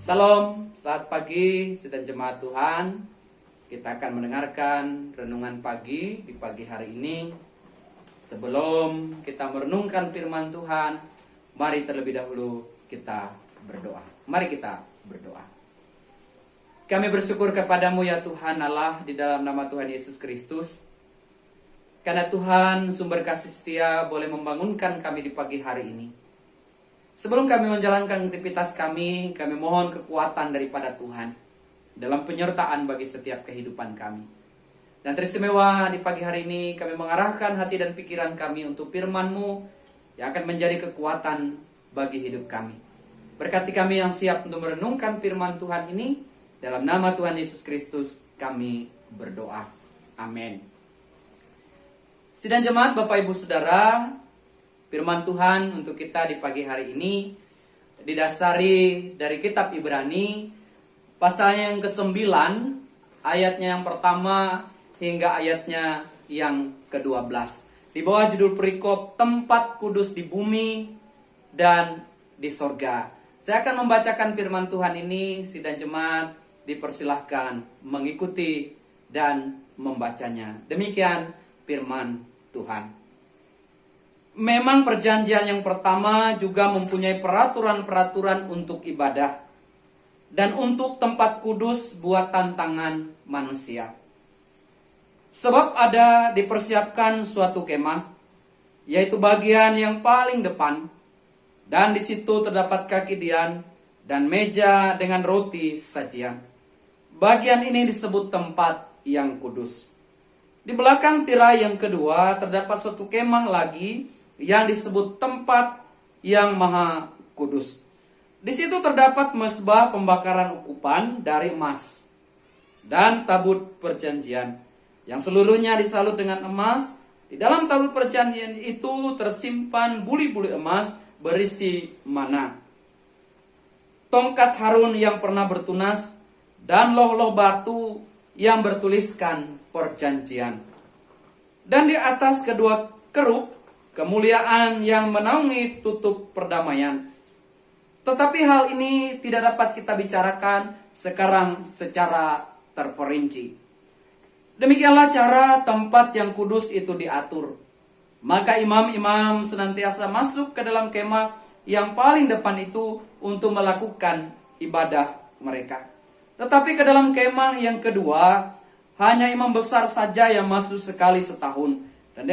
Salam, selamat pagi sedang jemaat Tuhan. Kita akan mendengarkan renungan pagi di pagi hari ini. Sebelum kita merenungkan firman Tuhan, mari terlebih dahulu kita berdoa. Mari kita berdoa. Kami bersyukur kepadamu ya Tuhan Allah di dalam nama Tuhan Yesus Kristus. Karena Tuhan sumber kasih setia boleh membangunkan kami di pagi hari ini. Sebelum kami menjalankan aktivitas kami mohon kekuatan daripada Tuhan dalam penyertaan bagi setiap kehidupan kami. Dan teristimewa di pagi hari ini kami mengarahkan hati dan pikiran kami untuk firman-Mu yang akan menjadi kekuatan bagi hidup kami. Berkati kami yang siap untuk merenungkan firman Tuhan ini. Dalam nama Tuhan Yesus Kristus kami berdoa. Amin. Sidang jemaat Bapak Ibu Saudara, firman Tuhan untuk kita di pagi hari ini didasari dari kitab Ibrani pasalnya yang ke-9 ayatnya yang pertama hingga ayatnya yang ke-12. Di bawah judul perikop tempat kudus di bumi dan di sorga. Saya akan membacakan firman Tuhan ini, sidang jemaat dipersilahkan mengikuti dan membacanya. Demikian firman Tuhan. Memang perjanjian yang pertama juga mempunyai peraturan-peraturan untuk ibadah dan untuk tempat kudus buatan tangan manusia. Sebab ada dipersiapkan suatu kemah, yaitu bagian yang paling depan, dan di situ terdapat kaki dian dan meja dengan roti sajian. Bagian ini disebut tempat yang kudus. Di belakang tirai yang kedua terdapat suatu kemah lagi, yang disebut tempat yang maha kudus. Di situ terdapat mezbah pembakaran ukupan dari emas dan tabut perjanjian yang seluruhnya disalut dengan emas. Di dalam tabut perjanjian itu tersimpan buli-buli emas berisi mana, tongkat Harun yang pernah bertunas, dan loh-loh batu yang bertuliskan perjanjian. Dan di atas kedua kerub kemuliaan yang menaungi tutup perdamaian. Tetapi hal ini tidak dapat kita bicarakan sekarang secara terperinci. Demikianlah cara tempat yang kudus itu diatur. Maka imam-imam senantiasa masuk ke dalam kemah yang paling depan itu untuk melakukan ibadah mereka. Tetapi ke dalam kemah yang kedua hanya imam besar saja yang masuk sekali setahun. Dan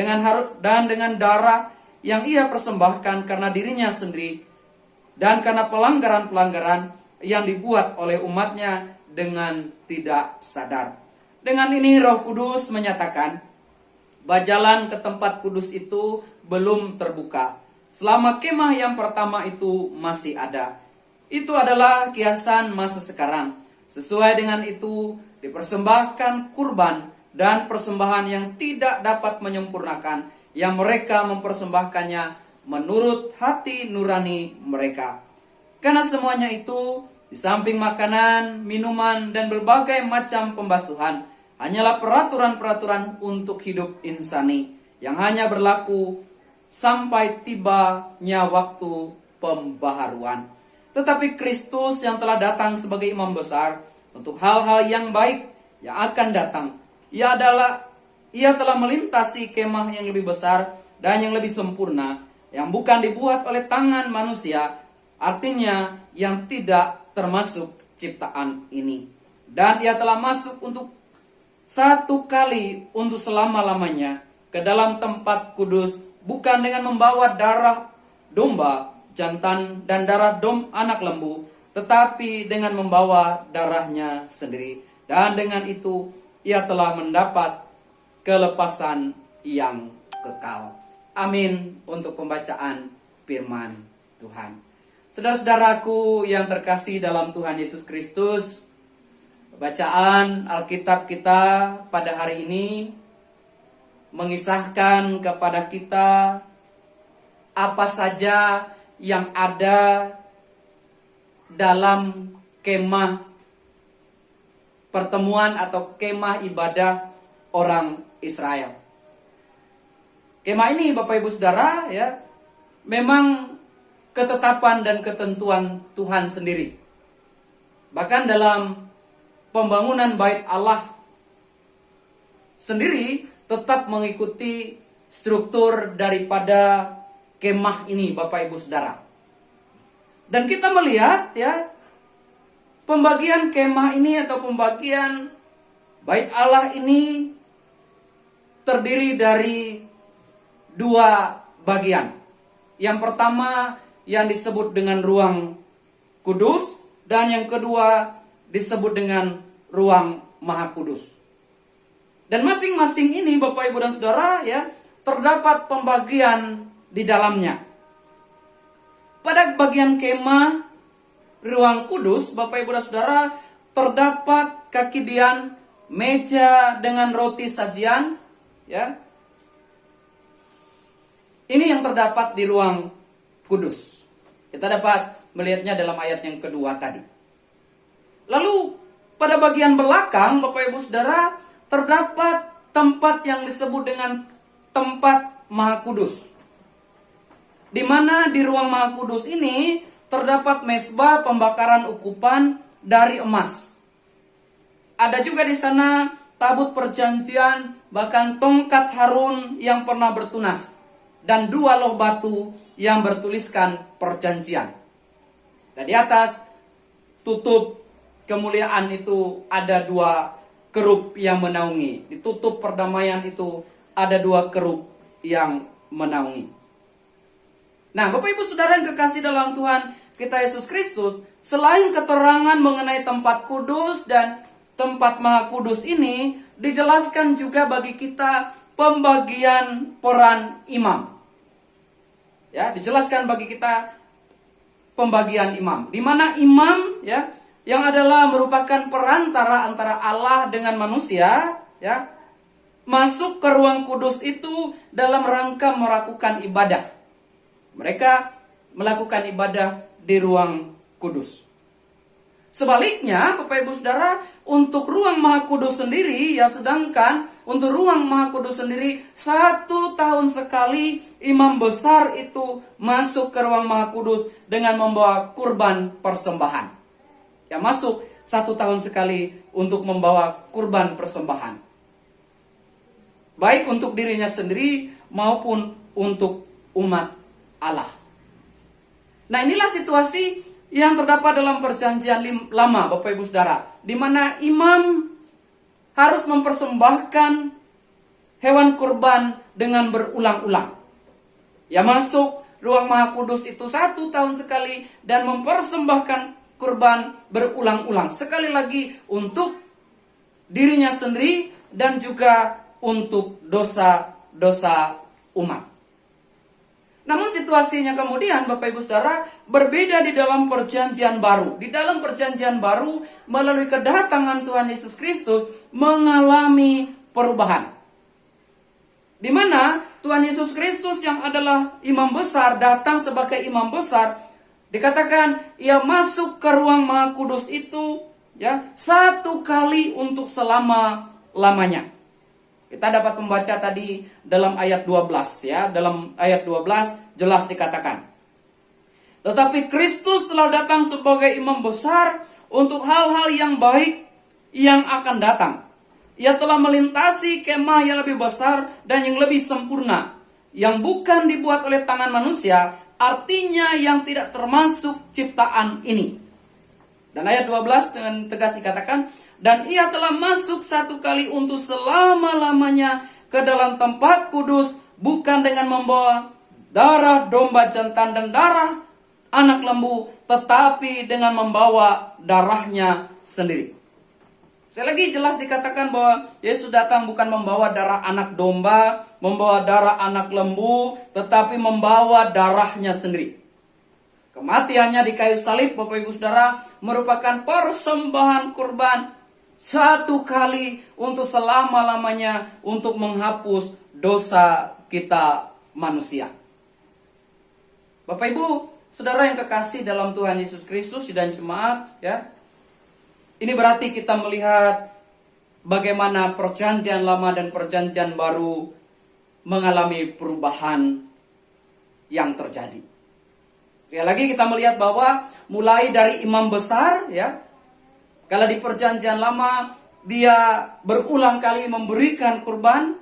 dengan darah yang ia persembahkan karena dirinya sendiri dan karena pelanggaran-pelanggaran yang dibuat oleh umatnya dengan tidak sadar. Dengan ini Roh Kudus menyatakan bahwa jalan ke tempat kudus itu belum terbuka selama kemah yang pertama itu masih ada. Itu adalah kiasan masa sekarang. Sesuai dengan itu dipersembahkan kurban dan persembahan yang tidak dapat menyempurnakan, yang mereka mempersembahkannya menurut hati nurani mereka. Karena semuanya itu, di samping makanan, minuman, dan berbagai macam pembasuhan, hanyalah peraturan-peraturan untuk hidup insani, yang hanya berlaku sampai tibanya waktu pembaharuan. Tetapi Kristus yang telah datang sebagai imam besar untuk hal-hal yang baik yang akan datang, Ia telah melintasi kemah yang lebih besar dan yang lebih sempurna, yang bukan dibuat oleh tangan manusia, artinya yang tidak termasuk ciptaan ini. Dan ia telah masuk untuk satu kali untuk selama-lamanya ke dalam tempat kudus, bukan dengan membawa darah domba jantan dan darah anak lembu, tetapi dengan membawa darahnya sendiri. Dan dengan itu ia telah mendapat kelepasan yang kekal. Amin untuk pembacaan firman Tuhan. Saudara-saudaraku yang terkasih dalam Tuhan Yesus Kristus, bacaan Alkitab kita pada hari ini mengisahkan kepada kita apa saja yang ada dalam kemah pertemuan atau kemah ibadah orang Israel. Kemah ini Bapak Ibu Saudara ya, memang ketetapan dan ketentuan Tuhan sendiri. Bahkan dalam pembangunan bait Allah sendiri tetap mengikuti struktur daripada kemah ini, Bapak Ibu Saudara. Dan kita melihat ya, pembagian kemah ini atau pembagian bait Allah ini terdiri dari dua bagian. Yang pertama yang disebut dengan ruang kudus, dan yang kedua disebut dengan ruang maha kudus. Dan masing-masing ini Bapak Ibu dan Saudara ya, terdapat pembagian di dalamnya. Pada bagian kemah ruang kudus, Bapak Ibu dan Saudara, terdapat kaki dian, meja dengan roti sajian, ya. Ini yang terdapat di ruang kudus. Kita dapat melihatnya dalam ayat yang kedua tadi. Lalu pada bagian belakang, Bapak Ibu Saudara, terdapat tempat yang disebut dengan tempat Maha Kudus. Di mana di ruang Maha Kudus ini terdapat mezbah pembakaran ukupan dari emas. Ada juga di sana tabut perjanjian, bahkan tongkat Harun yang pernah bertunas, dan 2 loh batu yang bertuliskan perjanjian. Dan di atas tutup kemuliaan itu ada 2 kerub yang menaungi. Di tutup perdamaian itu ada 2 kerub yang menaungi. Nah, Bapak Ibu Saudara yang kekasih dalam Tuhan kita Yesus Kristus, selain keterangan mengenai tempat kudus dan tempat maha kudus ini, dijelaskan juga bagi kita pembagian peran imam. Ya, dijelaskan bagi kita pembagian imam. Di mana imam ya, yang adalah merupakan perantara antara Allah dengan manusia, ya, masuk ke ruang kudus itu dalam rangka melakukan ibadah. Mereka melakukan ibadah di ruang kudus. Sebaliknya, Bapak Ibu Saudara, untuk ruang Maha Kudus sendiri, ya, sedangkan untuk ruang Maha Kudus sendiri 1 tahun sekali imam besar itu masuk ke ruang Maha Kudus dengan membawa kurban persembahan. Ya, masuk 1 tahun sekali untuk membawa kurban persembahan. Baik untuk dirinya sendiri maupun untuk umat Allah. Nah, inilah situasi yang terdapat dalam perjanjian lama, Bapak Ibu Saudara, di mana imam harus mempersembahkan hewan kurban dengan berulang-ulang. Ya, masuk ruang Maha Kudus itu 1 tahun sekali dan mempersembahkan kurban berulang-ulang. Sekali lagi untuk dirinya sendiri dan juga untuk dosa-dosa umat. Namun situasinya kemudian Bapak Ibu Saudara berbeda di dalam perjanjian baru. Di dalam perjanjian baru melalui kedatangan Tuhan Yesus Kristus mengalami perubahan. Di mana Tuhan Yesus Kristus yang adalah imam besar datang sebagai imam besar, dikatakan ia masuk ke ruang Maha Kudus itu ya 1 kali untuk selama-lamanya. Kita dapat membaca tadi dalam ayat 12 ya. Dalam ayat 12 jelas dikatakan. Tetapi Kristus telah datang sebagai imam besar untuk hal-hal yang baik yang akan datang. Ia telah melintasi kemah yang lebih besar dan yang lebih sempurna, yang bukan dibuat oleh tangan manusia, artinya yang tidak termasuk ciptaan ini. Dan ayat 12 dengan tegas dikatakan, dan ia telah masuk 1 kali untuk selama-lamanya ke dalam tempat kudus, bukan dengan membawa darah domba jantan dan darah anak lembu, tetapi dengan membawa darahnya sendiri. Sekali lagi jelas dikatakan bahwa Yesus datang bukan membawa darah anak domba, membawa darah anak lembu, tetapi membawa darahnya sendiri. Kematiannya di kayu salib, Bapak Ibu Saudara, merupakan persembahan kurban 1 kali untuk selama-lamanya untuk menghapus dosa kita manusia. Bapak Ibu Saudara yang kekasih dalam Tuhan Yesus Kristus dan jemaat, ya. Ini berarti kita melihat bagaimana perjanjian lama dan perjanjian baru mengalami perubahan yang terjadi. Sekali lagi kita melihat bahwa mulai dari imam besar ya, Kalau di perjanjian lama dia berulang kali memberikan kurban,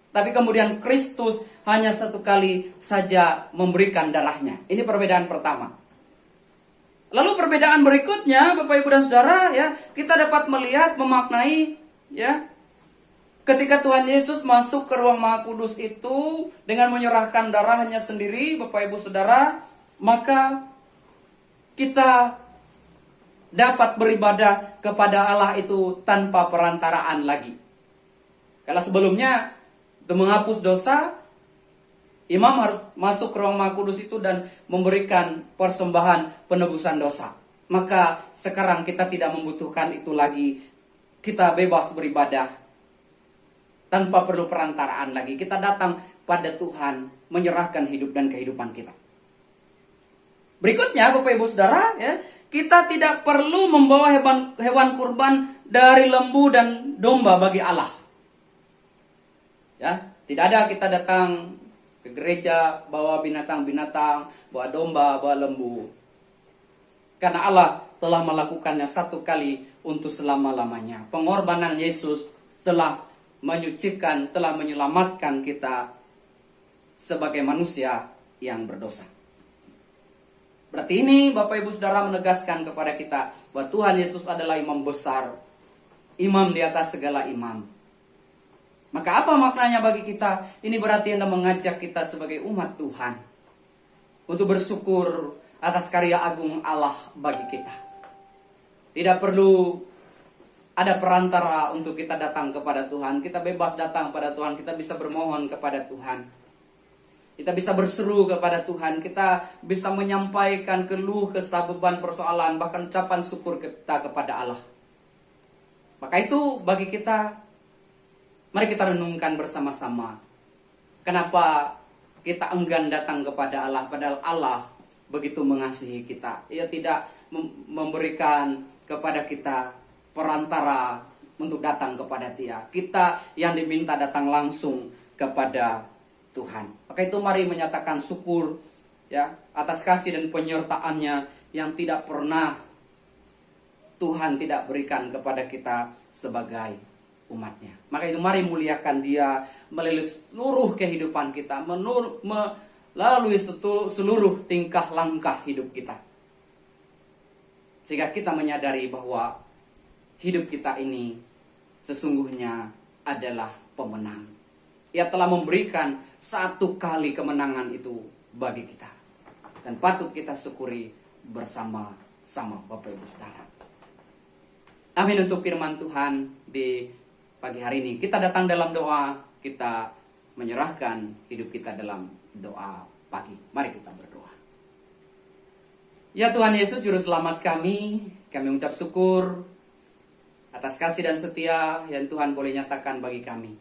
tapi kemudian Kristus hanya satu kali saja memberikan darahnya. Ini perbedaan pertama. Lalu perbedaan berikutnya, Bapak Ibu dan Saudara, ya, kita dapat melihat, memaknai, ya, ketika Tuhan Yesus masuk ke ruang Maha Kudus itu dengan menyerahkan darahnya sendiri, Bapak Ibu Saudara, maka kita dapat beribadah kepada Allah itu tanpa perantaraan lagi. Kalau sebelumnya untuk menghapus dosa, imam harus masuk ke ruang Maha Kudus itu dan memberikan persembahan penebusan dosa. Maka sekarang kita tidak membutuhkan itu lagi. Kita bebas beribadah tanpa perlu perantaraan lagi. Kita datang pada Tuhan, menyerahkan hidup dan kehidupan kita. Berikutnya, Bapak Ibu Saudara, ya, kita tidak perlu membawa hewan kurban dari lembu dan domba bagi Allah. Ya, tidak ada kita datang ke gereja bawa binatang-binatang, bawa domba, bawa lembu. Karena Allah telah melakukannya satu kali untuk selama-lamanya. Pengorbanan Yesus telah menyucikan, telah menyelamatkan kita sebagai manusia yang berdosa. Berarti ini Bapak Ibu Saudara menegaskan kepada kita bahwa Tuhan Yesus adalah imam besar, imam di atas segala imam. Maka apa maknanya bagi kita? Ini berarti Anda mengajak kita sebagai umat Tuhan untuk bersyukur atas karya agung Allah bagi kita. Tidak perlu ada perantara untuk kita datang kepada Tuhan. Kita bebas datang kepada Tuhan. Kita bisa bermohon kepada Tuhan. Kita bisa berseru kepada Tuhan. Kita bisa menyampaikan keluh, kesah, beban, persoalan, bahkan ucapan syukur kita kepada Allah. Maka itu bagi kita, mari kita renungkan bersama-sama. Kenapa kita enggan datang kepada Allah, padahal Allah begitu mengasihi kita. Ia tidak memberikan kepada kita perantara untuk datang kepada Dia. Kita yang diminta datang langsung kepada Tuhan. Maka itu mari menyatakan syukur, ya, atas kasih dan penyertaannya yang tidak pernah Tuhan tidak berikan kepada kita sebagai umatnya. Maka itu mari muliakan Dia melalui seluruh kehidupan kita, melalui seluruh tingkah langkah hidup kita. Sehingga kita menyadari bahwa hidup kita ini sesungguhnya adalah pemenang. Ia telah memberikan satu kali kemenangan itu bagi kita. Dan patut kita syukuri bersama-sama Bapak Ibu Saudara. Amin untuk firman Tuhan di pagi hari ini. Kita datang dalam doa, kita menyerahkan hidup kita dalam doa pagi. Mari kita berdoa. Ya Tuhan Yesus, Juru Selamat kami mengucap syukur atas kasih dan setia yang Tuhan boleh nyatakan bagi kami.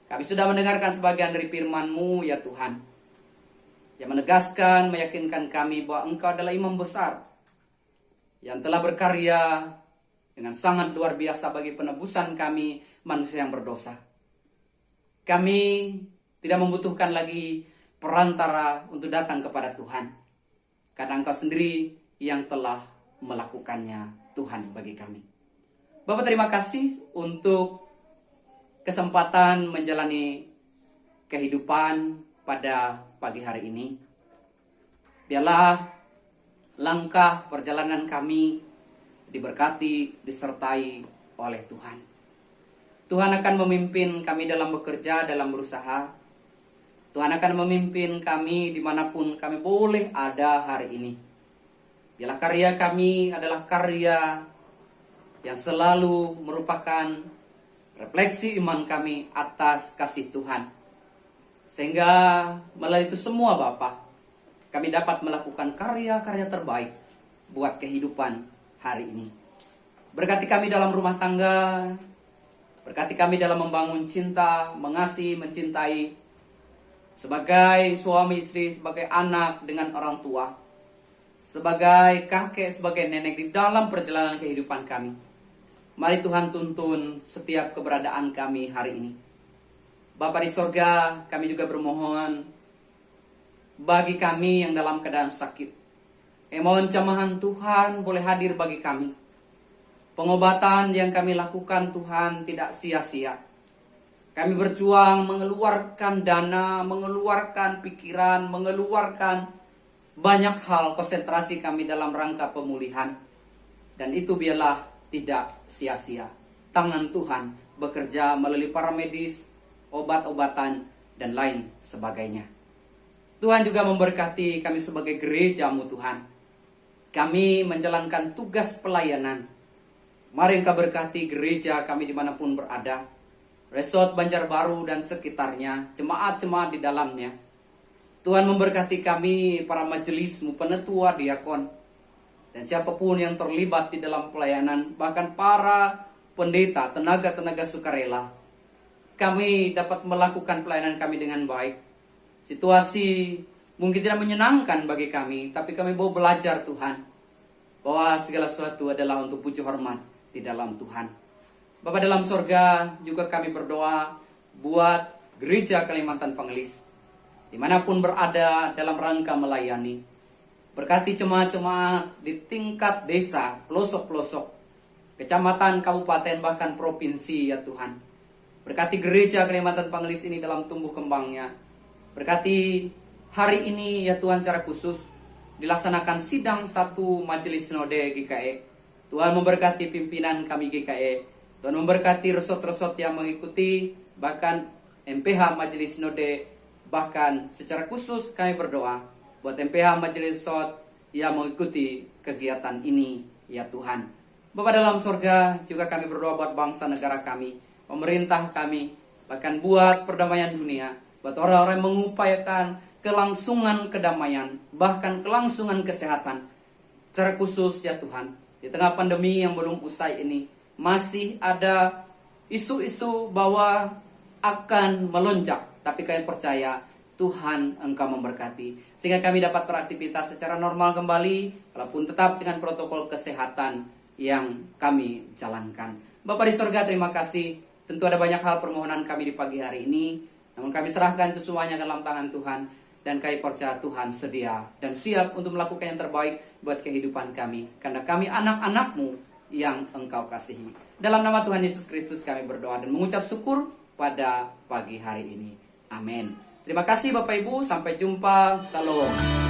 Kami sudah mendengarkan sebagian dari firman-Mu, ya Tuhan, yang menegaskan, meyakinkan kami bahwa Engkau adalah imam besar yang telah berkarya dengan sangat luar biasa bagi penebusan kami, manusia yang berdosa. Kami tidak membutuhkan lagi perantara untuk datang kepada Tuhan, karena Engkau sendiri yang telah melakukannya, Tuhan, bagi kami. Bapak, terima kasih untuk kesempatan menjalani kehidupan pada pagi hari ini. Biarlah langkah perjalanan kami diberkati, disertai oleh Tuhan. Tuhan akan memimpin kami dalam bekerja, dalam berusaha. Tuhan akan memimpin kami dimanapun kami boleh ada hari ini. Biarlah karya kami adalah karya yang selalu merupakan refleksi iman kami atas kasih Tuhan. Sehingga melalui itu semua Bapa, kami dapat melakukan karya-karya terbaik buat kehidupan hari ini. Berkati kami dalam rumah tangga, berkati kami dalam membangun cinta, mengasihi, mencintai, sebagai suami istri, sebagai anak dengan orang tua, sebagai kakek, sebagai nenek di dalam perjalanan kehidupan kami. Mari Tuhan tuntun setiap keberadaan kami hari ini. Bapa di sorga, kami juga bermohon bagi kami yang dalam keadaan sakit. Mohon jamahan Tuhan boleh hadir bagi kami. Pengobatan yang kami lakukan Tuhan tidak sia-sia. Kami berjuang mengeluarkan dana, mengeluarkan pikiran, mengeluarkan banyak hal konsentrasi kami dalam rangka pemulihan. Dan itu biarlah tidak sia-sia. Tangan Tuhan bekerja melalui para medis, obat-obatan, dan lain sebagainya. Tuhan juga memberkati kami sebagai gereja-Mu Tuhan. Kami menjalankan tugas pelayanan. Mari Engkau berkati gereja kami dimanapun berada. Resort Banjarbaru dan sekitarnya, jemaat-jemaat di dalamnya. Tuhan memberkati kami, para majelis-Mu, penetua, diakon, dan siapapun yang terlibat di dalam pelayanan, bahkan para pendeta, tenaga-tenaga sukarela. Kami dapat melakukan pelayanan kami dengan baik. Situasi mungkin tidak menyenangkan bagi kami, tapi kami mau belajar Tuhan, bahwa segala sesuatu adalah untuk puji hormat di dalam Tuhan. Bapa dalam sorga, juga kami berdoa buat gereja Kalimantan Pangelis, dimanapun berada dalam rangka melayani. Berkati jemaat-jemaat di tingkat desa, pelosok-pelosok, kecamatan, kabupaten, bahkan provinsi ya Tuhan. Berkati gereja Kalimantan Pangelis ini dalam tumbuh kembangnya. Berkati hari ini ya Tuhan secara khusus dilaksanakan sidang 1 Majelis Sinode GKE. Tuhan memberkati pimpinan kami GKE. Tuhan memberkati resort-resort yang mengikuti, bahkan MPH Majelis Sinode. Bahkan secara khusus kami berdoa buat MPH Majelis Resort yang mengikuti kegiatan ini ya Tuhan. Bapa dalam surga, juga kami berdoa buat bangsa negara kami, pemerintah kami, bahkan buat perdamaian dunia, buat orang-orang yang mengupayakan kelangsungan kedamaian, bahkan kelangsungan kesehatan. Secara khusus ya Tuhan, di tengah pandemi yang belum usai ini, masih ada isu-isu bahwa akan melonjak. Tapi kami percaya Tuhan Engkau memberkati, sehingga kami dapat beraktivitas secara normal kembali, walaupun tetap dengan protokol kesehatan yang kami jalankan. Bapa di surga, terima kasih. Tentu ada banyak hal permohonan kami di pagi hari ini, namun kami serahkan itu semuanya ke dalam tangan Tuhan. Dan kami percaya Tuhan sedia dan siap untuk melakukan yang terbaik buat kehidupan kami, karena kami anak-anak-Mu yang Engkau kasihi. Dalam nama Tuhan Yesus Kristus kami berdoa dan mengucap syukur pada pagi hari ini. Amin. Terima kasih Bapak Ibu, sampai jumpa. Shalom.